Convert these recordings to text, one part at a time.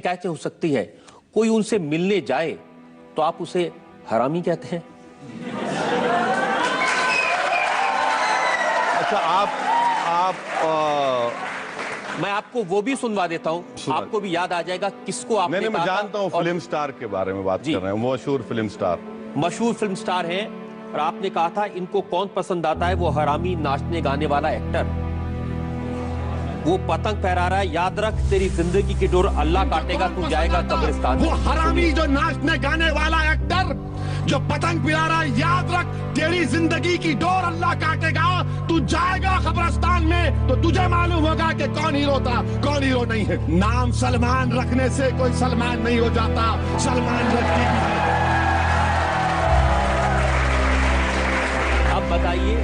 कैसे हो सकती है? कोई उनसे मिलने जाए तो आप उसे हरामी कहते हैं। अच्छा, मैं आपको वो भी सुनवा देता हूँ, आपको भी याद आ जाएगा किसको आपने नहीं, मैं जानता हूँ फिल्म स्टार के बारे में बात कर रहे हैं, मशहूर फिल्म स्टार। मशहूर फिल्म स्टार हैं, और आपने कहा था इनको कौन पसंद आता है? वो हरामी नाचने गाने वाला एक्टर, वो पतंग फहरा रहा है। याद रख, तेरी जिंदगी की डोर अल्लाह काटेगा, तू जाएगा कब्रिस्तान। वो हरामी जो नाचने गाने वाला एक्टर जो पतंग फहरा रहा है, याद रख, तेरी जिंदगी की डोर अल्लाह काटेगा, तू जाएगा कब्रिस्तान में। तो तुझे मालूम होगा कि कौन हीरो था, कौन हीरो नहीं है। नाम सलमान रखने से कोई सलमान नहीं हो जाता, सलमान रखती भी है। अब बताइए,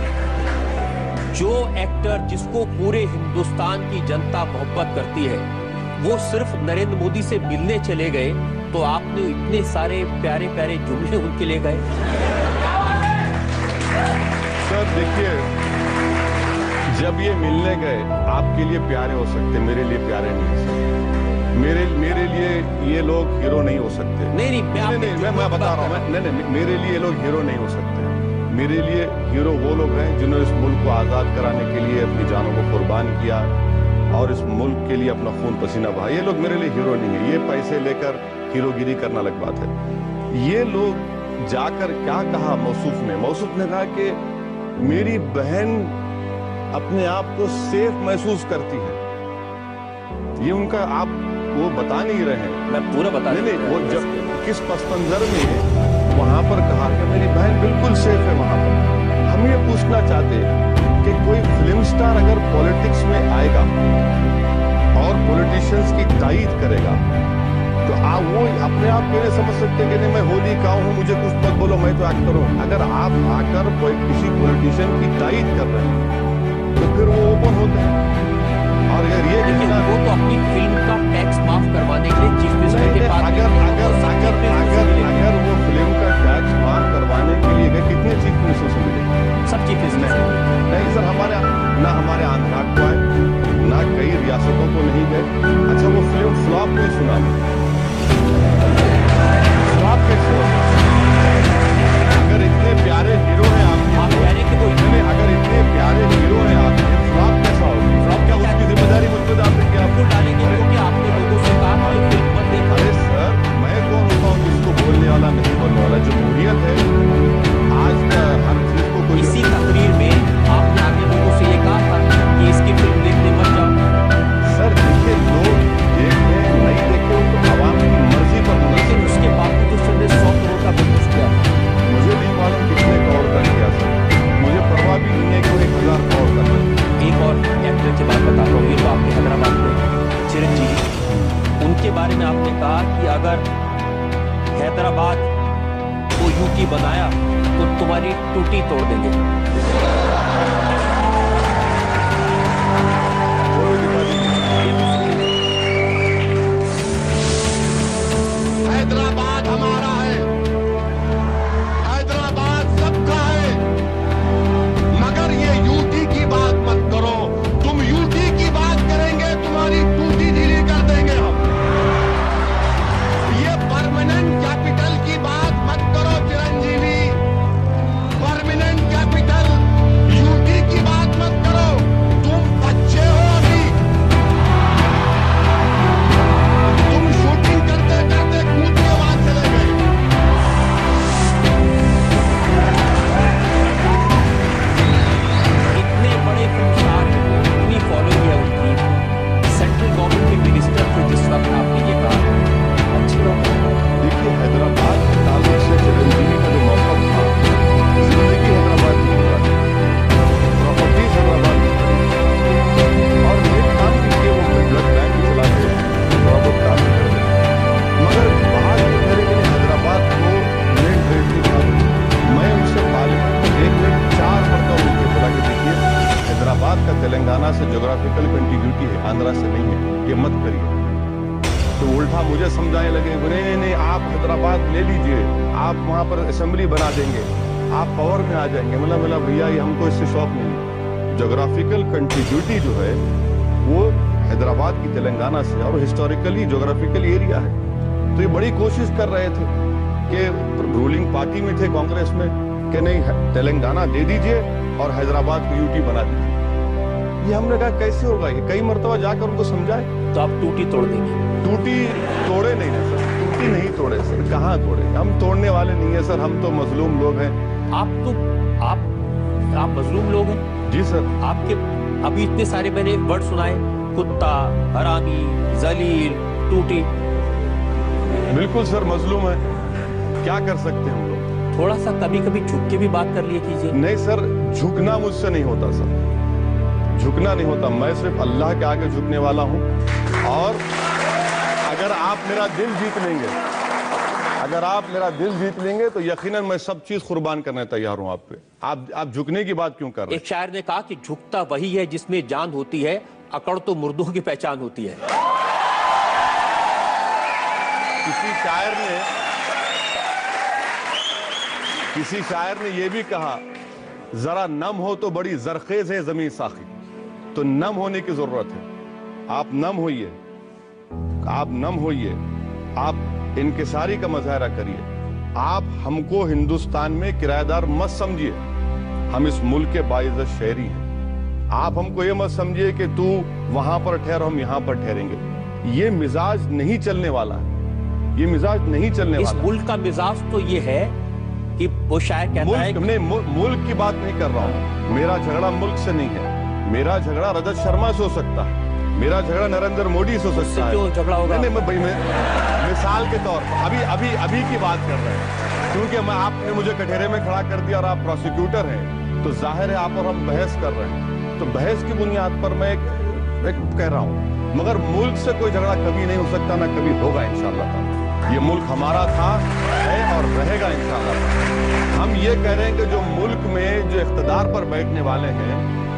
जो एक्टर जिसको पूरे हिंदुस्तान की जनता मोहब्बत करती है, वो सिर्फ नरेंद्र मोदी से मिलने चले गए तो आपने इतने सारे प्यारे प्यारे जुमले उनके लिए गए। सर देखिए, जब ये मिलने गए, आपके लिए प्यारे हो सकते, मेरे लिए प्यारे नहीं हो सकते। मेरे लिए ये लोग हीरो नहीं हो सकते। नहीं, मैं बता रहा हूँ, नहीं, मेरे लिए ये लोग हीरो नहीं हो सकते। मेरे लिए हीरो वो लोग हैं जिन्होंने इस मुल्क को आज़ाद कराने के लिए अपनी जानों को कुर्बान किया और इस मुल्क के लिए अपना खून पसीना बहाया। ये लोग मेरे लिए हीरो नहीं है। ये पैसे लेकर हीरोगिरी करना अलग बात है। ये लोग जाकर क्या कहा मौसूफ ने कहा कि मेरी बहन अपने आप को सेफ महसूस करती है। ये उनका, आप वो बता नहीं रहे हैं। मैं पूरा बता नहीं, वो जब किस पस मंजर में वहां पर कहा कि मेरी बहन बिल्कुल सेफ है वहां पर। हम ये पूछना चाहते कि कोई फिल्म स्टार अगर पॉलिटिक्स में आएगा और पॉलिटिशियंस की तायीद करेगा तो आप वो अपने आप क्यों नहीं समझ सकते कि नहीं मैं होली का हूं, मुझे कुछ मत बोलो, मैं तो एक्टर हूं। अगर आप आकर कोई किसी पॉलिटिशियन की तायीद कर रहे हैं तो फिर वो ओपन होते हैं। और अगर ये वो तो अपनी फिल्म का टैक्स माफ करवाने के लिए चीफ मिनिस्टर के पास अगर वो फिल्म का टैक्स माफ करवाने के लिए गए, कितने चीफ मिनिस्टर से मिले? सब चीफ मिनिस्टर नहीं सर, हमारे आंध्रा को आए ना, कई रियासतों को नहीं गए। अच्छा, वो फिल्म फ्लॉप नहीं सुना, फ्लॉप कैसे हुआ? अगर इतने प्यारे हीरो हैं आप कह रहे कि वो अगर इतने प्यारे हीरो हैं आपके, फ्लॉप कैसा होगा? फ्लॉप क्या उसकी जिम्मेदारी मुझ पर डाल देंगे? आपको डालेंगे क्योंकि आपने लोगों से कहा कि फिल्म मत देखो। अरे सर, मैं कौन होता हूँ जिसको बोलने वाला नहीं बोलने वाला? जमहूरियत है, आज का हर चीज को कोई। इसी तकरीर में आपने आगे लोगों से ये कहा था कि इसकी फिल्म देखने मत जाओ। सर देखिए, लोग देखे नहीं देखे तो आवाम की मर्जी पर होना। लेकिन उसके बावजूद उसने 100 करोड़ का बिजनेस किया। मुझे नहीं मालूम कितने करोड़ का किया सर, मुझे परवाह भी नहीं है कि 1000 करोड़ का। एक और एक्टर की बात बताता हूँ, ये तो आपने हैदराबाद में चिरंजीवी, उनके बारे में आपने कहा कि अगर हैदराबाद को यूटी बनाया तो तुम्हारी टूटी तोड़ देंगे। हैदराबाद हमारा है, हैदराबाद सबका है, मगर ये यूटी की बात मत करो। तुम यूटी की बात करेंगे, तुम्हारी टूटी ढीली कर देंगे हम। ये परमानेंट कैपिटल की बात मत करो चिरंजीवी, परमानेंट कैपिटल यूटी की बात मत करो। तुम बच्चे हो अभी, तुम शूटिंग करते करते कूद के वहां चले गए। इतने बड़े फिल्म स्टार हैं, इतनी फॉलोइंग है उनकी, सेंट्रल गवर्नमेंट के मिनिस्टर थे जिस वक्त आपने ये कहा। अच्छी बात है। देखिए, हैदराबाद के ताल्लुक से चिरंजीवी का जो मौका था, जिंदगी हैदराबाद में हुआ, प्रॉपर्टीज हैदराबाद में खरीदी और ये काम किए, वो ब्लड बैंक चलाते थोड़ा बहुत काम करते, मगर बाहर के तरह के हैदराबाद को रेट नहीं था। मैं उनसे पार्लियामेंट में 1 मिनट 4 मरतबा उनके बोला कि देखिए, हैदराबाद का तेलंगाना से जोग्राफिकल कंटिन्यूटी है, आंध्रा से नहीं है, ये मत करिए। तो उल्टा मुझे समझाने लगे, नहीं, आप हैदराबाद ले लीजिए, आप वहां पर असेंबली बना देंगे, आप पावर में आ जाएंगे। मतलब भैया, ये हमको इससे शौक नहीं। जोग्राफिकल कंटिन्यूटी जो है वो हैदराबाद की तेलंगाना से, और हिस्टोरिकली ज्योग्राफिकली एरिया है। तो ये बड़ी कोशिश कर रहे थे कि रूलिंग पार्टी में थे कांग्रेस में कि नहीं तेलंगाना दे दीजिए और हैदराबाद को यूटी बना दीजिए। ये हमने कहा कैसे होगा, ये कई मरतबा जाकर उनको समझाए। तो आप टूटी तोड़ देंगे? टूटी तोड़े नहीं है सर, टूटी नहीं तोड़े सर, कहाँ तोड़े, हम तोड़ने वाले नहीं है सर, हम तो मजलूम लोग हैं। आप मजलूम लोग हैं? जी सर। आपके अभी इतने सारे मैंने वर्ड सुनाए, कुत्ता, हरामी, जलील, टूटी। बिल्कुल सर, मजलूम है, क्या कर सकते हैं हम लोग। थोड़ा सा कभी कभी झुक के भी बात कर लिए कीजिए। नहीं सर, झुकना मुझसे नहीं होता सर, झुकना नहीं होता। मैं सिर्फ अल्लाह के आगे झुकने वाला हूं। और अगर आप मेरा दिल जीत लेंगे, अगर आप मेरा दिल जीत लेंगे तो यकीनन मैं सब चीज कुर्बान करने तैयार हूं आप पे। आप झुकने की बात क्यों कर रहे हैं? एक शायर ने कहा कि झुकता वही है जिसमें जान होती है, अकड़ तो मुर्दों की पहचान होती है। किसी शायर ने यह भी कहा, जरा नम हो तो बड़ी जरखेज है जमीन साखी। तो नम होने की जरूरत है, आप नम होइए, आप नम होइए, आप इनकिसारी का मुजाहरा करिए। आप हमको हिंदुस्तान में किराएदार मत समझिए, हम इस मुल्क के बाइज्जत शहरी हैं। आप हमको ये मत समझिए कि तू वहां पर ठहर, हम यहां पर ठहरेंगे। ये मिजाज नहीं चलने वाला है, ये मिजाज नहीं चलने वाला। इस मुल्क का मिजाज तो ये है कि वो शायर कहता है कि मुल्क की बात नहीं कर रहा हूं, मेरा झगड़ा मुल्क से नहीं है, मेरा झगड़ा रजत शर्मा से हो सकता है, मेरा झगड़ा नरेंद्र मोदी से हो सकता है। क्यों झगड़ा होगा? नहीं, मैं मिसाल के तौर पर अभी की बात कर रहे हैं, क्योंकि मैं आपने मुझे कटहरे में खड़ा कर दिया और आप प्रोसिक्यूटर हैं, तो जाहिर है आप और हम बहस कर रहे हैं। तो बहस की बुनियाद पर मैं एक कह रहा हूं, मगर मुल्क से कोई झगड़ा कभी नहीं हो सकता, ना कभी होगा इंशाअल्लाह। ये मुल्क हमारा था, है और रहेगा इंशाअल्लाह। हम ये कह रहे हैं कि जो मुल्क में जो इख्तिदार पर बैठने वाले हैं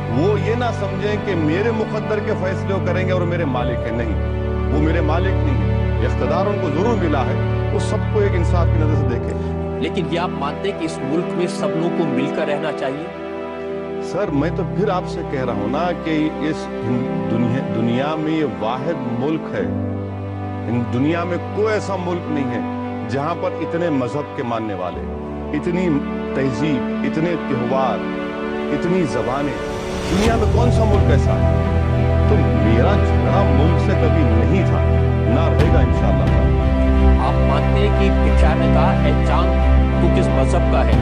वो ये ना समझें कि मेरे मुकद्दर के फैसले वो करेंगे और मेरे मालिक है। नहीं, वो मेरे मालिक नहीं है, इख्तिदार उनको जरूर मिला है, वो सबको एक इंसाफ की नजर से देखे। लेकिन ये आप मानते हैं कि इस मुल्क में सब लोगों को मिलकर रहना चाहिए? सर मैं तो फिर आपसे कह रहा हूं ना कि इस दुनिया में ये वाहिद मुल्क है, दुनिया में कोई ऐसा मुल्क नहीं है जहां पर इतने मजहब के मानने वाले, इतनी तहजीब, इतने त्योहार, इतनी जबानें, दुनिया में कौन सा मुल्क ऐसा है। तो मेरा झगड़ा मुल्क से कभी नहीं था, ना रहेगा इंशाअल्लाह। आप मानते हैं कि एक शायर ने कहा, ऐ चांद तू किस मजहब का है,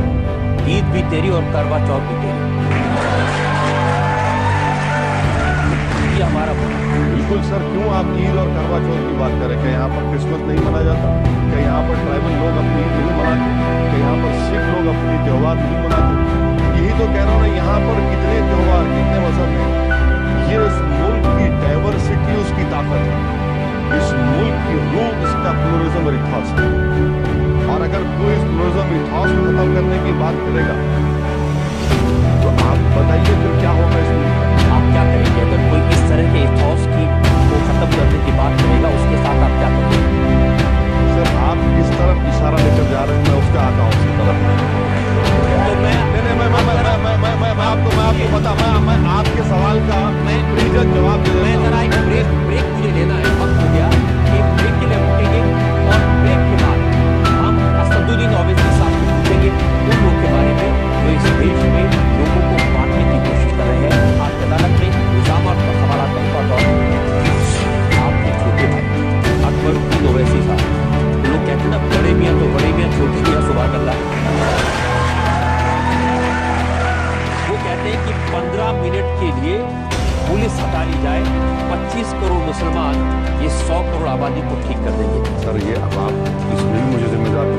ईद भी तेरी और करवा चौथ भी तेरी। ये हमारा बिल्कुल सर, क्यों आप ईद और करवा चौथ की बात करें? क्या यहाँ पर क्रिसमस नहीं मनाया जाता? क्या यहाँ पर ट्राइबल लोग अपनी ईद नहीं मनाते? क्या यहाँ पर सिख लोग अपनी त्योहार नहीं मनाते? यही तो कह रहा हूँ ना, यहाँ पर कितने त्योहार, कितने मजहब हैं। ये इस मुल्क की डाइवर्सिटी उसकी ताकत है, इस मुल्क की रूह इसका प्लूरलिज्म और इथॉस है। और अगर कोई इस प्लूरलिज्म इथॉस को खत्म करने की बात करेगा तो आप बताइए फिर क्या होगा इस मुल्क में? आप क्या करेंगे अगर कोई इस तरह के इथॉस को खत्म करने की बात करेगा? उसके साथ आप क्या करेंगे? सर आप किस तरफ इशारा लेकर जा रहे हैं, मैं उसका आता हूँ उसी तरफ। तो मैं आपको पता, मैं आपके सवाल का प्रीजन जवाब दे मैं जरा एक ब्रेक मुझे लेना है, वक्त हो गया, एक ब्रेक के लिए रुकेंगे और ब्रेक के बाद हम असदुद्दीन ओवैसी साहब से पूछेंगे उन लोगों के बारे में जो इस देश में लोगों को बांटने की कोशिश कर रहे हैं। आज अदालत में इल्जाम और सवाल का दौर आपके छोटे भाई अकबरुद्दीन ओवैसी साहब, लोग कहते हैं ना बड़े मियाँ तो बड़े मियाँ, छोटे मियाँ सुबह अल्लाह, वो कहते हैं कि 15 मिनट के लिए पुलिस हटा ली जाए, 25 करोड़ मुसलमान ये 100 करोड़ आबादी को ठीक कर देंगे। सर ये अब आप इसमें भी मुझे जिम्मेदार